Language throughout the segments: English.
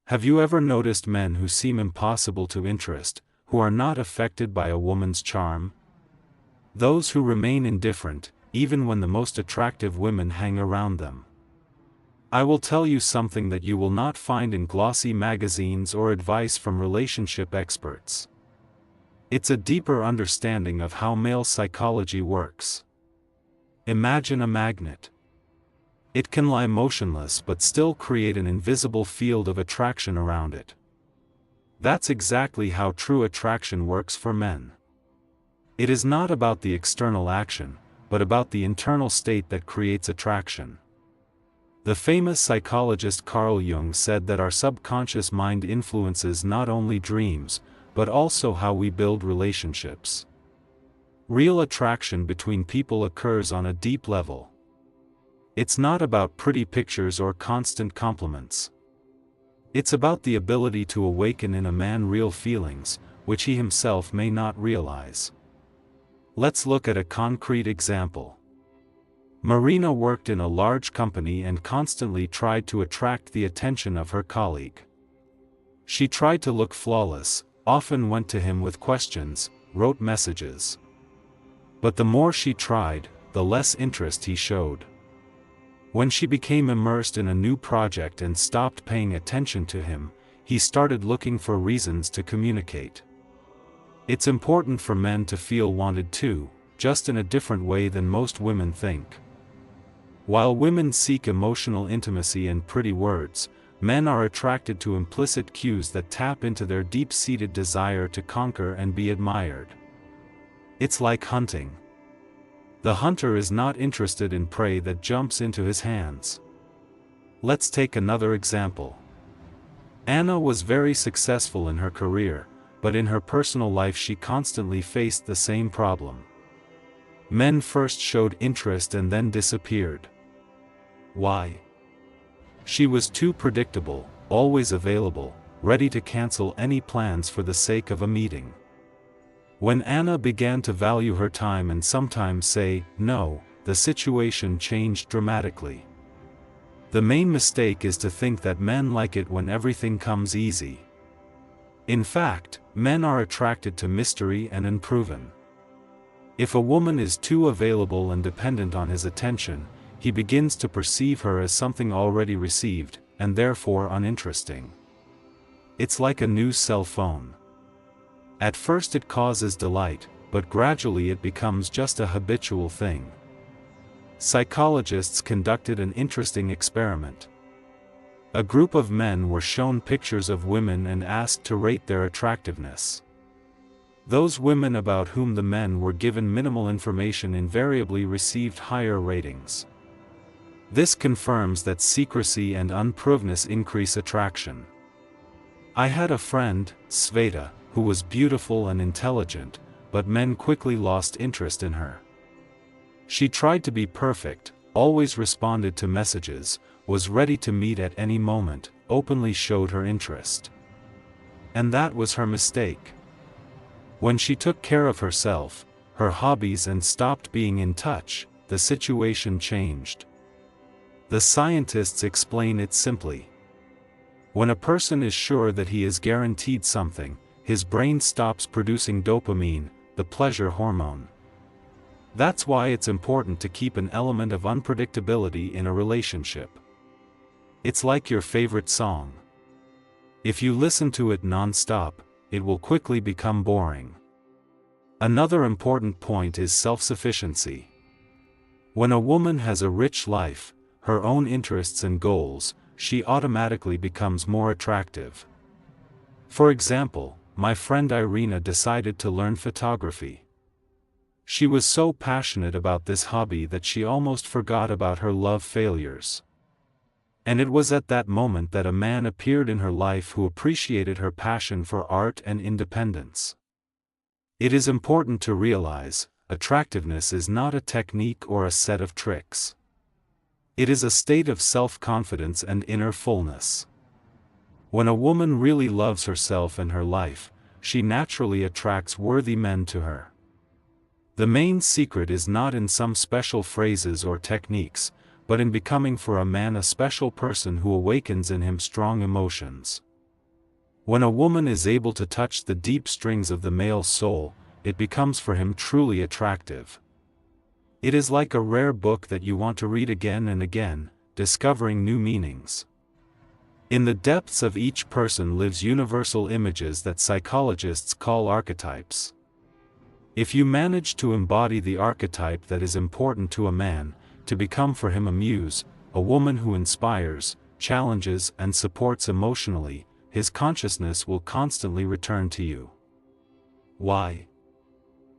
Have you ever noticed men who seem impossible to interest, who are not affected by a woman's charm? Those who remain indifferent, even when the most attractive women hang around them. I will tell you something that you will not find in glossy magazines or advice from relationship experts. It's a deeper understanding of how male psychology works. Imagine a magnet. It can lie motionless but still create an invisible field of attraction around it. That's exactly how true attraction works for men. It is not about the external action, but about the internal state that creates attraction. The famous psychologist Carl Jung said that our subconscious mind influences not only dreams, but also how we build relationships. Real attraction between people occurs on a deep level. It's not about pretty pictures or constant compliments. It's about the ability to awaken in a man real feelings, which he himself may not realize. Let's look at a concrete example. Marina worked in a large company and constantly tried to attract the attention of her colleague. She tried to look flawless, often went to him with questions, wrote messages. But the more she tried, the less interest he showed. When she became immersed in a new project and stopped paying attention to him, he started looking for reasons to communicate. It's important for men to feel wanted too, just in a different way than most women think. While women seek emotional intimacy and pretty words, men are attracted to implicit cues that tap into their deep-seated desire to conquer and be admired. It's like hunting. The hunter is not interested in prey that jumps into his hands. Let's take another example. Anna was very successful in her career, but in her personal life she constantly faced the same problem. Men first showed interest and then disappeared. Why? She was too predictable, always available, ready to cancel any plans for the sake of a meeting. When Anna began to value her time and sometimes say no, the situation changed dramatically. The main mistake is to think that men like it when everything comes easy. In fact, men are attracted to mystery and unproven. If a woman is too available and dependent on his attention, he begins to perceive her as something already received, and therefore uninteresting. It's like a new cell phone. At first it causes delight, but gradually it becomes just a habitual thing. Psychologists conducted an interesting experiment. A group of men were shown pictures of women and asked to rate their attractiveness. Those women about whom the men were given minimal information invariably received higher ratings. This confirms that secrecy and unproveness increase attraction. I had a friend, Sveta, who was beautiful and intelligent, but men quickly lost interest in her. She tried to be perfect, always responded to messages, was ready to meet at any moment, openly showed her interest. And that was her mistake. When she took care of herself, her hobbies and stopped being in touch, the situation changed. The scientists explain it simply. When a person is sure that he is guaranteed something, his brain stops producing dopamine, the pleasure hormone. That's why it's important to keep an element of unpredictability in a relationship. It's like your favorite song. If you listen to it non-stop, it will quickly become boring. Another important point is self-sufficiency. When a woman has a rich life, her own interests and goals, she automatically becomes more attractive. For example, my friend Irina decided to learn photography. She was so passionate about this hobby that she almost forgot about her love failures. And it was at that moment that a man appeared in her life who appreciated her passion for art and independence. It is important to realize, attractiveness is not a technique or a set of tricks. It is a state of self-confidence and inner fullness. When a woman really loves herself and her life, she naturally attracts worthy men to her. The main secret is not in some special phrases or techniques, but in becoming for a man a special person who awakens in him strong emotions. When a woman is able to touch the deep strings of the male soul, it becomes for him truly attractive. It is like a rare book that you want to read again and again, discovering new meanings. In the depths of each person lives universal images that psychologists call archetypes. If you manage to embody the archetype that is important to a man, to become for him a muse, a woman who inspires, challenges and supports emotionally, his consciousness will constantly return to you. Why?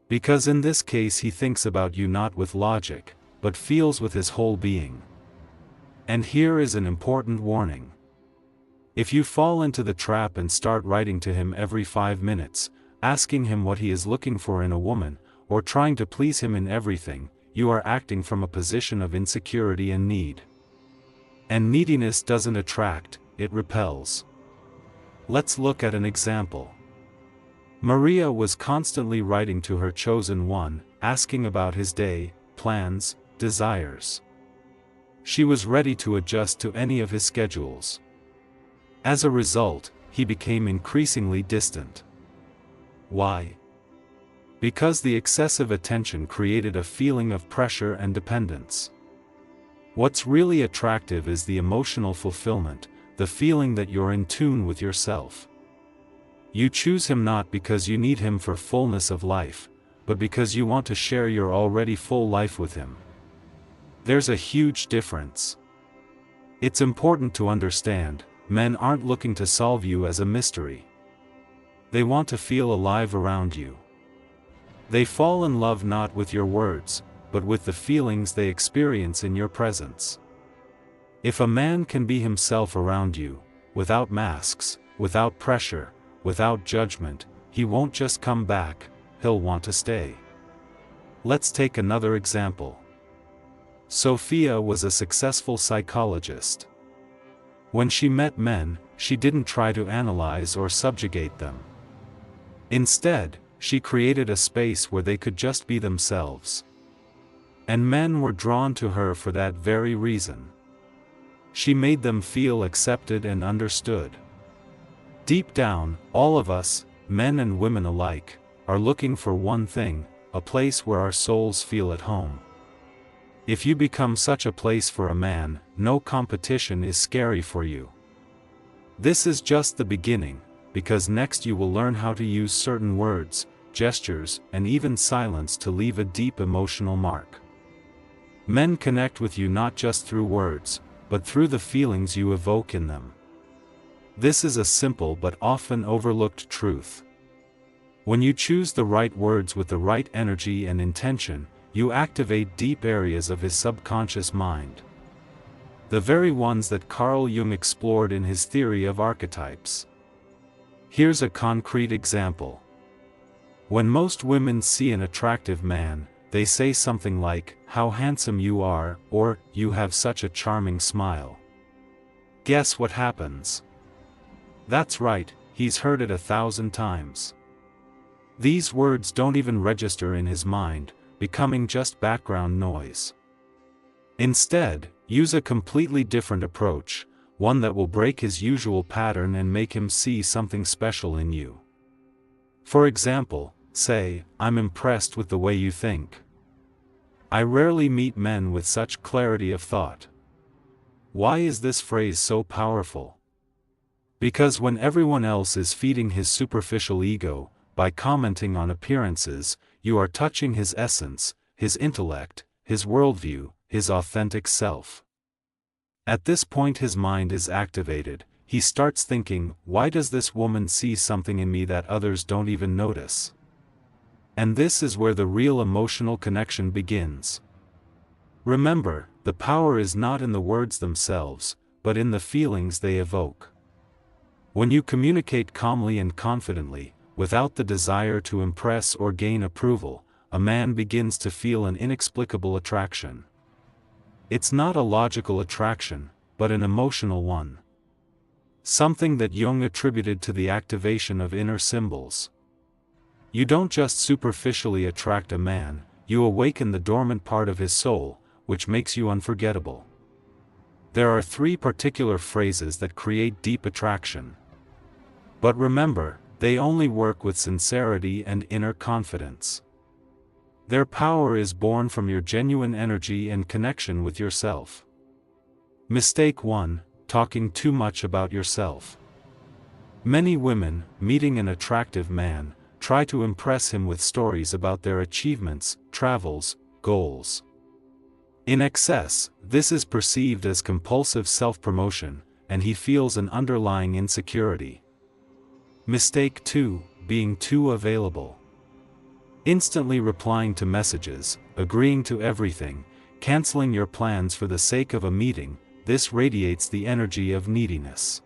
Because in this case he thinks about you not with logic, but feels with his whole being. And here is an important warning. If you fall into the trap and start writing to him every 5 minutes, asking him what he is looking for in a woman, or trying to please him in everything, you are acting from a position of insecurity and need. And neediness doesn't attract, it repels. Let's look at an example. Maria was constantly writing to her chosen one, asking about his day, plans, desires. She was ready to adjust to any of his schedules. As a result, he became increasingly distant. Why? Because the excessive attention created a feeling of pressure and dependence. What's really attractive is the emotional fulfillment, the feeling that you're in tune with yourself. You choose him not because you need him for fullness of life, but because you want to share your already full life with him. There's a huge difference. It's important to understand, men aren't looking to solve you as a mystery. They want to feel alive around you. They fall in love not with your words, but with the feelings they experience in your presence. If a man can be himself around you, without masks, without pressure, without judgment, he won't just come back, he'll want to stay. Let's take another example. Sophia was a successful psychologist. When she met men, she didn't try to analyze or subjugate them. Instead, she created a space where they could just be themselves. And men were drawn to her for that very reason. She made them feel accepted and understood. Deep down, all of us, men and women alike, are looking for one thing, a place where our souls feel at home. If you become such a place for a man, no competition is scary for you. This is just the beginning, because next you will learn how to use certain words, gestures, and even silence to leave a deep emotional mark. Men connect with you not just through words, but through the feelings you evoke in them. This is a simple but often overlooked truth. When you choose the right words with the right energy and intention, you activate deep areas of his subconscious mind. The very ones that Carl Jung explored in his theory of archetypes. Here's a concrete example. When most women see an attractive man, they say something like, "How handsome you are," or, "You have such a charming smile." Guess what happens? That's right, he's heard it 1,000 times. These words don't even register in his mind, becoming just background noise. Instead, use a completely different approach, one that will break his usual pattern and make him see something special in you. For example, say, "I'm impressed with the way you think." I rarely meet men with such clarity of thought. Why is this phrase so powerful? Because when everyone else is feeding his superficial ego, by commenting on appearances, you are touching his essence, his intellect, his worldview, his authentic self. At this point his mind is activated, he starts thinking, why does this woman see something in me that others don't even notice? And this is where the real emotional connection begins. Remember, the power is not in the words themselves, but in the feelings they evoke. When you communicate calmly and confidently, without the desire to impress or gain approval, a man begins to feel an inexplicable attraction. It's not a logical attraction, but an emotional one. Something that Jung attributed to the activation of inner symbols. You don't just superficially attract a man, you awaken the dormant part of his soul, which makes you unforgettable. There are 3 particular phrases that create deep attraction. But remember, they only work with sincerity and inner confidence. Their power is born from your genuine energy and connection with yourself. Mistake 1: talking too much about yourself. Many women, meeting an attractive man, try to impress him with stories about their achievements, travels, goals. In excess, this is perceived as compulsive self-promotion, and he feels an underlying insecurity. Mistake 2: being too available. Instantly replying to messages, agreeing to everything, canceling your plans for the sake of a meeting, this radiates the energy of neediness.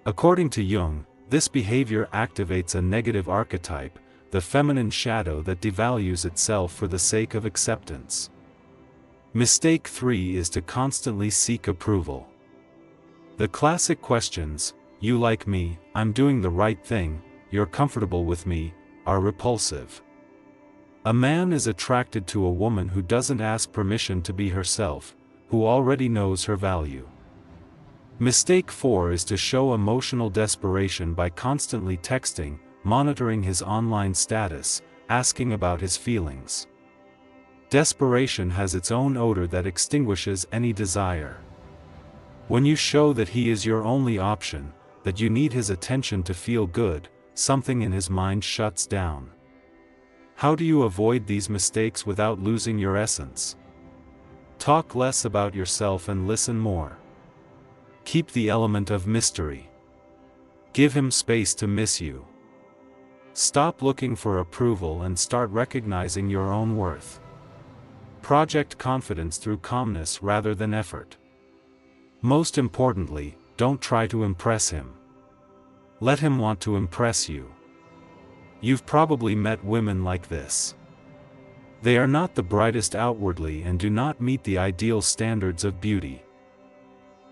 According to Jung, this behavior activates a negative archetype, the feminine shadow that devalues itself for the sake of acceptance. Mistake 3 is to constantly seek approval. The classic questions, "You like me, I'm doing the right thing, you're comfortable with me," are repulsive. A man is attracted to a woman who doesn't ask permission to be herself, who already knows her value. Mistake 4 is to show emotional desperation by constantly texting, monitoring his online status, asking about his feelings. Desperation has its own odor that extinguishes any desire. When you show that he is your only option, that you need his attention to feel good, something in his mind shuts down. How do you avoid these mistakes without losing your essence? Talk less about yourself and listen more. Keep the element of mystery. Give him space to miss you. Stop looking for approval and start recognizing your own worth. Project confidence through calmness rather than effort. Most importantly, don't try to impress him. Let him want to impress you. You've probably met women like this. They are not the brightest outwardly and do not meet the ideal standards of beauty.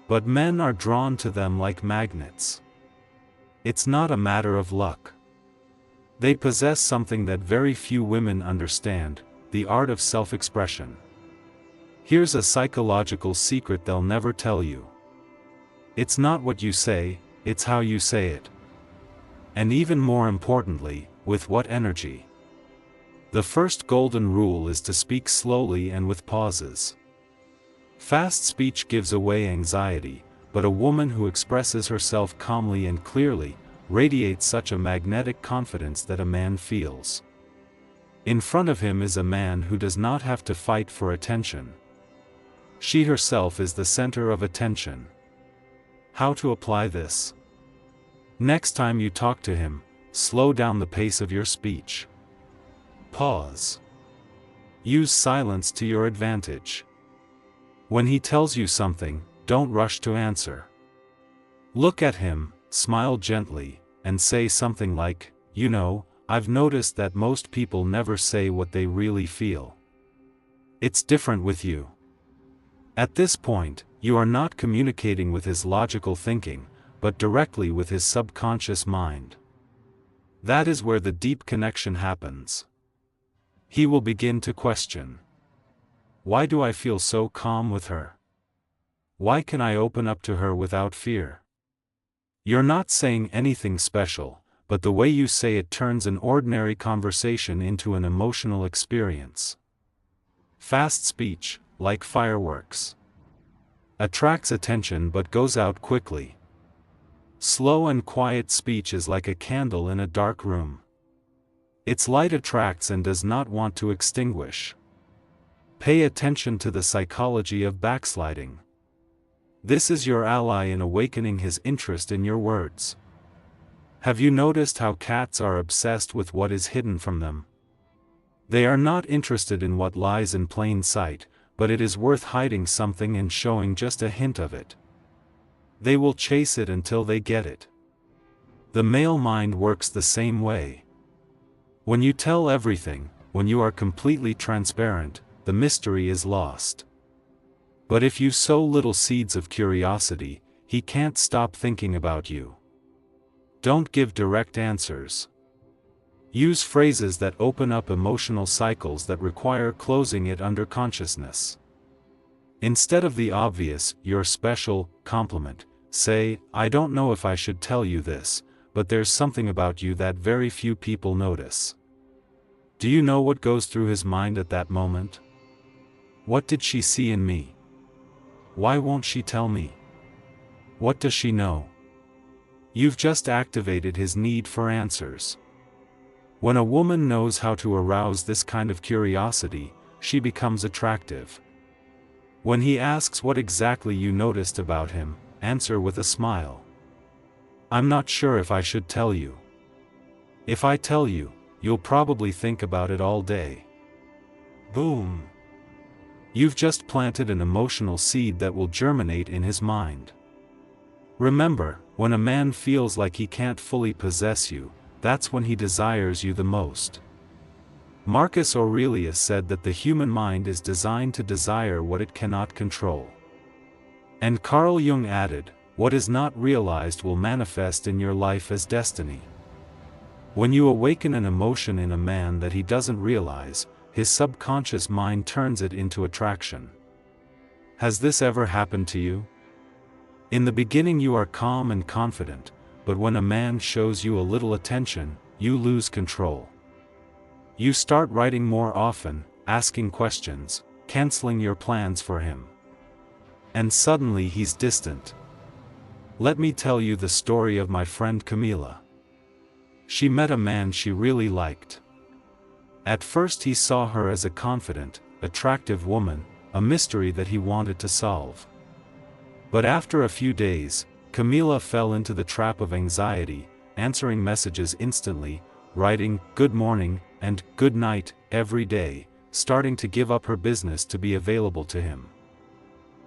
But men are drawn to them like magnets. It's not a matter of luck. They possess something that very few women understand, the art of self-expression. Here's a psychological secret they'll never tell you. It's not what you say, it's how you say it. And even more importantly, with what energy. The first golden rule is to speak slowly and with pauses. Fast speech gives away anxiety, but a woman who expresses herself calmly and clearly radiates such a magnetic confidence that a man feels. In front of him is a man who does not have to fight for attention. She herself is the center of attention. How to apply this? Next time you talk to him, slow down the pace of your speech. Pause. Use silence to your advantage. When he tells you something, don't rush to answer. Look at him, smile gently, and say something like, "You know, I've noticed that most people never say what they really feel. It's different with you." At this point, you are not communicating with his logical thinking, but directly with his subconscious mind. That is where the deep connection happens. He will begin to question. Why do I feel so calm with her? Why can I open up to her without fear? You're not saying anything special, but the way you say it turns an ordinary conversation into an emotional experience. Fast speech, like fireworks, attracts attention but goes out quickly. Slow and quiet speech is like a candle in a dark room. Its light attracts and does not want to extinguish. Pay attention to the psychology of backsliding. This is your ally in awakening his interest in your words. Have you noticed how cats are obsessed with what is hidden from them? They are not interested in what lies in plain sight, but it is worth hiding something and showing just a hint of it. They will chase it until they get it. The male mind works the same way. When you tell everything, when you are completely transparent, the mystery is lost. But if you sow little seeds of curiosity, he can't stop thinking about you. Don't give direct answers. Use phrases that open up emotional cycles that require closing it under consciousness. Instead of the obvious, "you're special" compliment, say, "I don't know if I should tell you this, but there's something about you that very few people notice. Do you know what goes through his mind at that moment? What did she see in me? Why won't she tell me? What does she know? You've just activated his need for answers. When a woman knows how to arouse this kind of curiosity, she becomes attractive. When he asks what exactly you noticed about him, answer with a smile. I'm not sure if I should tell you. If I tell you, you'll probably think about it all day. Boom! You've just planted an emotional seed that will germinate in his mind. Remember, when a man feels like he can't fully possess you, that's when he desires you the most. Marcus Aurelius said that the human mind is designed to desire what it cannot control. And Carl Jung added, what is not realized will manifest in your life as destiny. When you awaken an emotion in a man that he doesn't realize, his subconscious mind turns it into attraction. Has this ever happened to you? In the beginning you are calm and confident, but when a man shows you a little attention, you lose control. You start writing more often, asking questions, canceling your plans for him. And suddenly he's distant. Let me tell you the story of my friend Camila. She met a man she really liked. At first he saw her as a confident, attractive woman, a mystery that he wanted to solve. But after a few days, Camila fell into the trap of anxiety, answering messages instantly, writing "good morning" and "good night" every day, starting to give up her business to be available to him.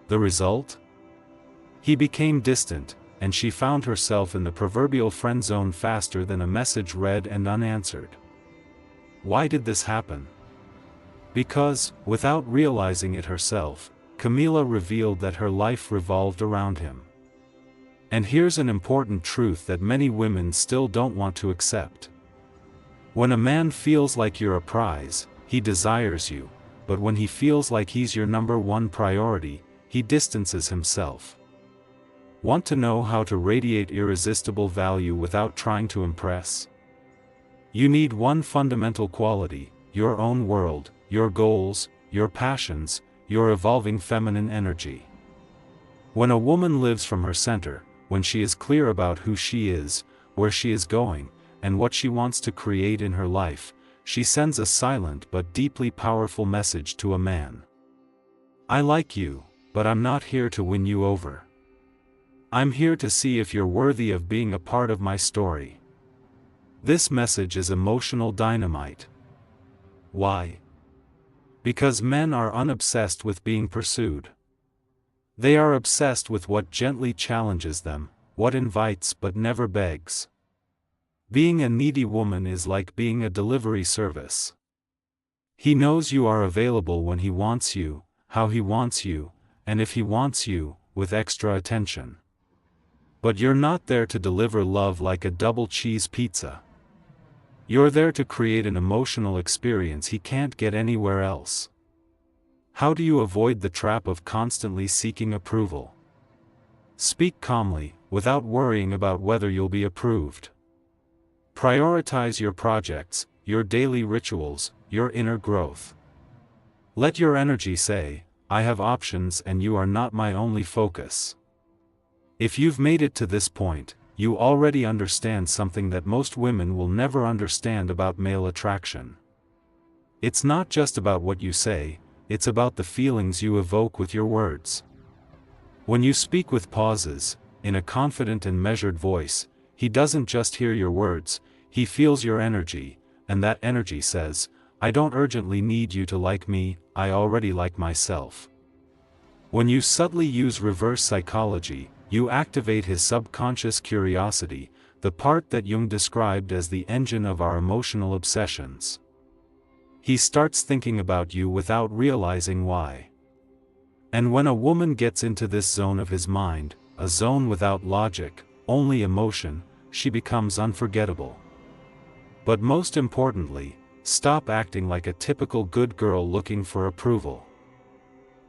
The result? He became distant, and she found herself in the proverbial friend zone faster than a message read and unanswered. Why did this happen? Because, without realizing it herself, Camila revealed that her life revolved around him. And here's an important truth that many women still don't want to accept. When a man feels like you're a prize, he desires you, but when he feels like he's your number one priority, he distances himself. Want to know how to radiate irresistible value without trying to impress? You need one fundamental quality: your own world, your goals, your passions, your evolving feminine energy. When a woman lives from her center, when she is clear about who she is, where she is going, and what she wants to create in her life, she sends a silent but deeply powerful message to a man. I like you, but I'm not here to win you over. I'm here to see if you're worthy of being a part of my story. This message is emotional dynamite. Why? Because men are unobsessed with being pursued. They are obsessed with what gently challenges them, what invites but never begs. Being a needy woman is like being a delivery service. He knows you are available when he wants you, how he wants you, and if he wants you, with extra attention. But you're not there to deliver love like a double cheese pizza. You're there to create an emotional experience he can't get anywhere else. How do you avoid the trap of constantly seeking approval? Speak calmly, without worrying about whether you'll be approved. Prioritize your projects, your daily rituals, your inner growth. Let your energy say, I have options and you are not my only focus. If you've made it to this point, you already understand something that most women will never understand about male attraction. It's not just about what you say, it's about the feelings you evoke with your words. When you speak with pauses, in a confident and measured voice, he doesn't just hear your words, he feels your energy, and that energy says, I don't urgently need you to like me, I already like myself. When you subtly use reverse psychology, you activate his subconscious curiosity, the part that Jung described as the engine of our emotional obsessions. He starts thinking about you without realizing why. And when a woman gets into this zone of his mind, a zone without logic, only emotion, she becomes unforgettable. But most importantly, stop acting like a typical good girl looking for approval.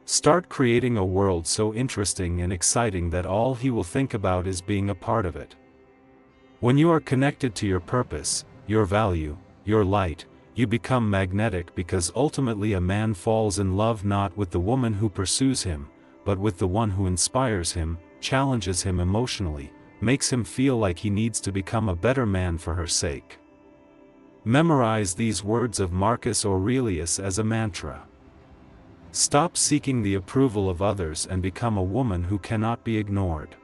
Start creating a world so interesting and exciting that all he will think about is being a part of it. When you are connected to your purpose, your value, your light, you become magnetic because ultimately a man falls in love not with the woman who pursues him, but with the one who inspires him, challenges him emotionally, makes him feel like he needs to become a better man for her sake. Memorize these words of Marcus Aurelius as a mantra. Stop seeking the approval of others and become a woman who cannot be ignored.